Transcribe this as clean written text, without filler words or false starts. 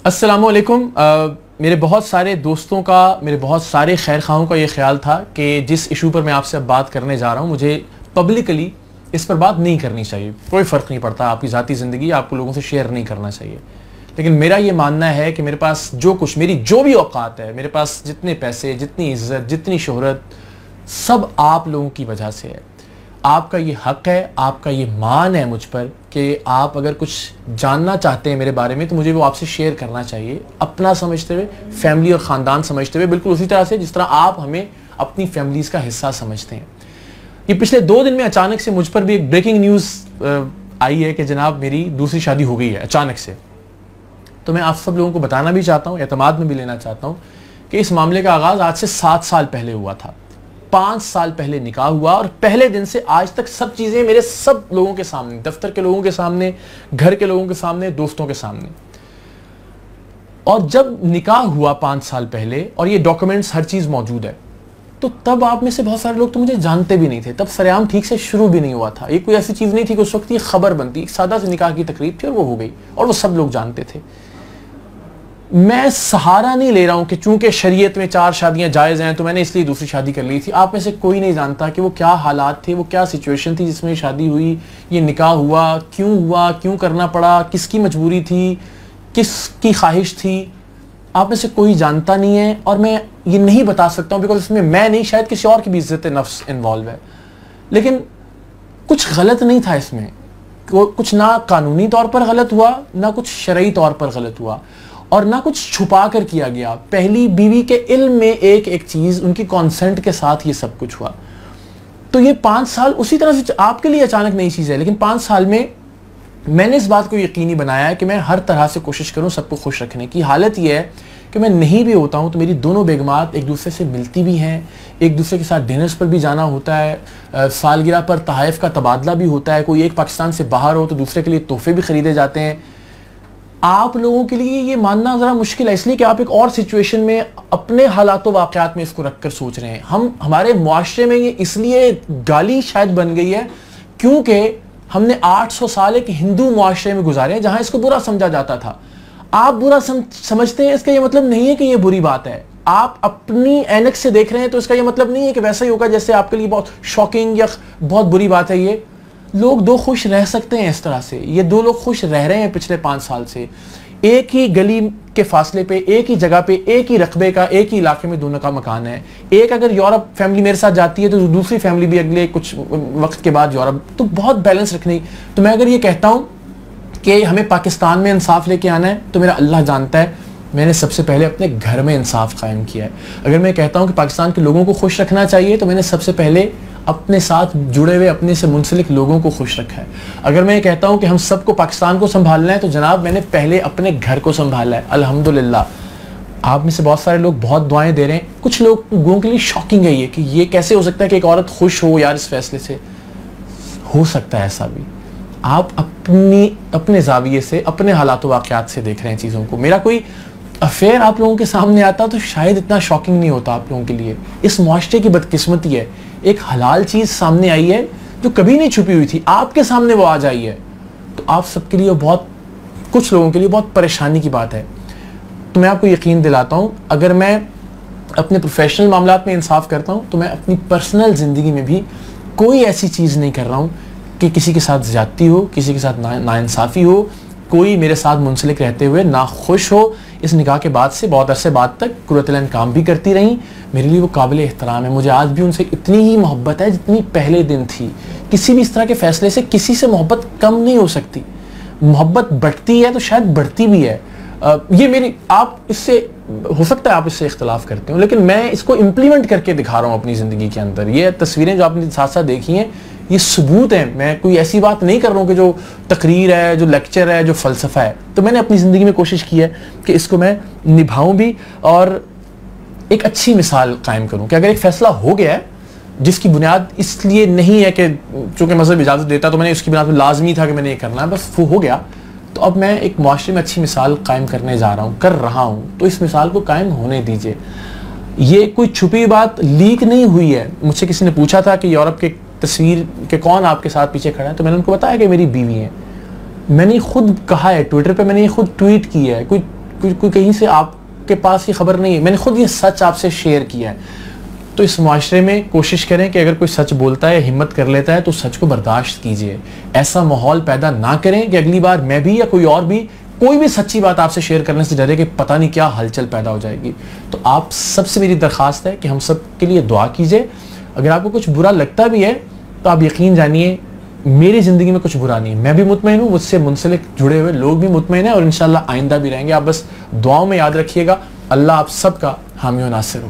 अस्सलामुअलैकुम। मेरे बहुत सारे दोस्तों का, मेरे बहुत सारे खैर खाओं का ये ख्याल था कि जिस इशू पर मैं आपसे अब बात करने जा रहा हूँ, मुझे पब्लिकली इस पर बात नहीं करनी चाहिए। कोई फ़र्क नहीं पड़ता, आपकी ज़ाती ज़िंदगी आपको लोगों से शेयर नहीं करना चाहिए। लेकिन मेरा ये मानना है कि मेरे पास जो कुछ, मेरी जो भी औकात है, मेरे पास जितने पैसे, जितनी इज्जत, जितनी शोहरत, सब आप लोगों की वजह से है। आपका ये हक है, आपका ये मान है मुझ पर कि आप अगर कुछ जानना चाहते हैं मेरे बारे में तो मुझे वो आपसे शेयर करना चाहिए, अपना समझते हुए, फैमिली और ख़ानदान समझते हुए, बिल्कुल उसी तरह से जिस तरह आप हमें अपनी फैमिलीज़ का हिस्सा समझते हैं। ये पिछले 2 दिन में अचानक से मुझ पर भी एक ब्रेकिंग न्यूज़ आई है कि जनाब मेरी दूसरी शादी हो गई है अचानक से। तो मैं आप सब लोगों को बताना भी चाहता हूँ, एतमाद में भी लेना चाहता हूँ कि इस मामले का आगाज़ आज से 7 साल पहले हुआ था। 5 साल पहले निकाह हुआ और पहले दिन से आज तक सब चीज़ें मेरे सब लोगों के सामने, दफ्तर के लोगों के सामने, घर के लोगों के सामने, दोस्तों के सामने। और जब निकाह हुआ 5 साल पहले और ये डॉक्यूमेंट्स हर चीज़ मौजूद है, तो तब आप में से बहुत सारे लोग तो मुझे जानते भी नहीं थे। तब सरेआम ठीक से शुरू भी नहीं हुआ था। ये कोई ऐसी चीज़ नहीं थी कि उस वक्त ये खबर बनती। एक सादा सी निकाह की तकरीब थी और वो हो गई और वो सब लोग जानते थे। मैं सहारा नहीं ले रहा हूं कि चूंकि शरीयत में 4 शादियां जायज़ हैं तो मैंने इसलिए दूसरी शादी कर ली थी। आप में से कोई नहीं जानता कि वो क्या हालात थे, वो क्या सिचुएशन थी जिसमें शादी हुई, ये निकाह हुआ, क्यों करना पड़ा, किसकी मजबूरी थी, किसकी ख्वाहिश थी। आप में से कोई जानता नहीं है और मैं ये नहीं बता सकता हूँ बिकॉज इसमें मैं नहीं, शायद किसी और की भी इज्जत नफ्स इन्वॉल्व है। लेकिन कुछ गलत नहीं था इसमें, कुछ ना कानूनी तौर पर गलत हुआ, ना कुछ शरई तौर पर गलत हुआ और ना कुछ छुपा कर किया गया। पहली बीवी के इल्म में एक एक चीज़, उनकी कॉन्सेंट के साथ ये सब कुछ हुआ। तो ये 5 साल उसी तरह से आपके लिए अचानक नई चीज़ है, लेकिन 5 साल में मैंने इस बात को यकीनी बनाया है कि मैं हर तरह से कोशिश करूं सबको खुश रखने की। हालत ये है कि मैं नहीं भी होता हूं तो मेरी दोनों बेगमात एक दूसरे से मिलती भी हैं, एक दूसरे के साथ डिनर्स पर भी जाना होता है, सालगिरह पर तहाइफ का तबादला भी होता है। कोई एक पाकिस्तान से बाहर हो तो दूसरे के लिए तोहफे भी खरीदे जाते हैं। आप लोगों के लिए ये मानना ज़रा मुश्किल है, इसलिए कि आप एक और सिचुएशन में अपने हालात वाक़यात में इसको रख कर सोच रहे हैं। हमारे मुआशरे में ये इसलिए गाली शायद बन गई है क्योंकि हमने 800 साल एक हिंदू मुआशरे में गुजारे हैं जहां इसको बुरा समझा जाता था। आप बुरा समझते हैं, इसका ये मतलब नहीं है कि ये बुरी बात है। आप अपनी ऐनक से देख रहे हैं तो इसका ये मतलब नहीं है कि वैसा ही होगा जैसे आपके लिए बहुत शॉकिंग या बहुत बुरी बात है। ये लोग 2 खुश रह सकते हैं इस तरह से। ये 2 लोग खुश रह रहे हैं पिछले 5 साल से, एक ही गली के फासले पे, एक ही जगह पे, एक ही रकबे का, एक ही इलाके में दोनों का मकान है। एक अगर यूरोप फैमिली मेरे साथ जाती है तो दूसरी फैमिली भी अगले कुछ वक्त के बाद यूरोप, तो बहुत बैलेंस रखने। तो मैं अगर ये कहता हूँ कि हमें पाकिस्तान में इंसाफ लेके आना है तो मेरा अल्लाह जानता है मैंने सबसे पहले अपने घर में इंसाफ कायम किया है। अगर मैं कहता हूँ कि पाकिस्तान के लोगों को खुश रखना चाहिए तो मैंने सबसे पहले अपने साथ जुड़े हुए, अपने से मुंसलिक लोगों को खुश रखा है। अगर मैं कहता हूं कि हम सबको पाकिस्तान को संभालना है तो जनाब मैंने पहले अपने घर को संभाला है। अल्हम्दुलिल्लाह आप में से बहुत सारे लोग बहुत दुआएं दे रहे हैं। कुछ लोगों के लिए शॉकिंग है ये कि ये कैसे हो सकता है कि एक औरत खुश हो यार इस फैसले से। हो सकता है ऐसा भी, आप अपने जाविये से, अपने हालात वाक़यात से देख रहे हैं चीज़ों को। मेरा कोई अफेयर आप लोगों के सामने आता तो शायद इतना शॉकिंग नहीं होता आप लोगों के लिए। इस मुआशरे की बदकिस्मती है, एक हलाल चीज़ सामने आई है जो कभी नहीं छुपी हुई थी, आपके सामने वो आ जाई है। तो आप सबके लिए बहुत, कुछ लोगों के लिए बहुत परेशानी की बात है। तो मैं आपको यकीन दिलाता हूँ, अगर मैं अपने प्रोफेशनल मामलात में इंसाफ करता हूँ तो मैं अपनी पर्सनल ज़िंदगी में भी कोई ऐसी चीज़ नहीं कर रहा हूँ कि किसी के साथ ज़्यादती हो, किसी के साथ नाइंसाफ़ी हो, कोई मेरे साथ मुंसलिक रहते हुए ना खुश हो। इस निकाह के बाद से बहुत अरसे बाद तक कुर्रतुल-ऐन काम भी करती रही, मेरे लिए वो काबिल एहतराम है। मुझे आज भी उनसे इतनी ही मोहब्बत है जितनी पहले दिन थी। किसी भी इस तरह के फैसले से किसी से मोहब्बत कम नहीं हो सकती। मोहब्बत बढ़ती है तो शायद बढ़ती भी है। ये मेरी, आप इससे, हो सकता है आप इससे इख्तलाफ करते हो, लेकिन मैं इसको इम्प्लीमेंट करके दिखा रहा हूँ अपनी ज़िंदगी के अंदर। ये तस्वीरें जो आपने साथ साथ देखी हैं ये सबूत है। मैं कोई ऐसी बात नहीं कर रहा हूँ कि जो तकरीर है, जो लेक्चर है, जो फ़लसफ़ा है। तो मैंने अपनी ज़िंदगी में कोशिश की है कि इसको मैं निभाऊँ भी और एक अच्छी मिसाल कायम करूँ कि अगर एक फ़ैसला हो गया है जिसकी बुनियाद इसलिए नहीं है कि चूँकि मज़हब इजाज़त देता तो मैंने उसकी बुनियाद पर लाजमी था कि मैंने ये करना है, बस वो हो गया, तो अब मैं एक मुआशरे में अच्छी मिसाल कायम करने जा रहा हूँ, कर रहा हूँ। तो इस मिसाल को कायम होने दीजिए। ये कोई छुपी बात लीक नहीं हुई है। मुझसे किसी ने पूछा था कि यूरोप के तस्वीर के कौन आपके साथ पीछे खड़ा है, तो मैंने उनको बताया कि मेरी बीवी है। मैंने खुद कहा है ट्विटर पे, मैंने ये खुद ट्वीट की है। कोई कोई कहीं से आपके पास ये खबर नहीं है, मैंने खुद ये सच आपसे शेयर किया है। तो इस मुआशरे में कोशिश करें कि अगर कोई सच बोलता है, हिम्मत कर लेता है, तो सच को बर्दाश्त कीजिए। ऐसा माहौल पैदा ना करें कि अगली बार मैं भी या कोई और भी कोई भी सच्ची बात आपसे शेयर करने से डरे कि पता नहीं क्या हलचल पैदा हो जाएगी। तो आप सबसे मेरी दरख्वास्त है कि हम सब के लिए दुआ कीजिए। अगर आपको कुछ बुरा लगता भी है तो आप यकीन जानिए मेरी ज़िंदगी में कुछ बुरा नहीं है, मैं भी मुतमईन हूँ, मुझसे मुंसलिक जुड़े हुए लोग भी मुतमईन हैं और इंशाल्लाह आइंदा भी रहेंगे। आप बस दुआओं में याद रखिएगा। अल्लाह आप सबका हामी व नासिर हो।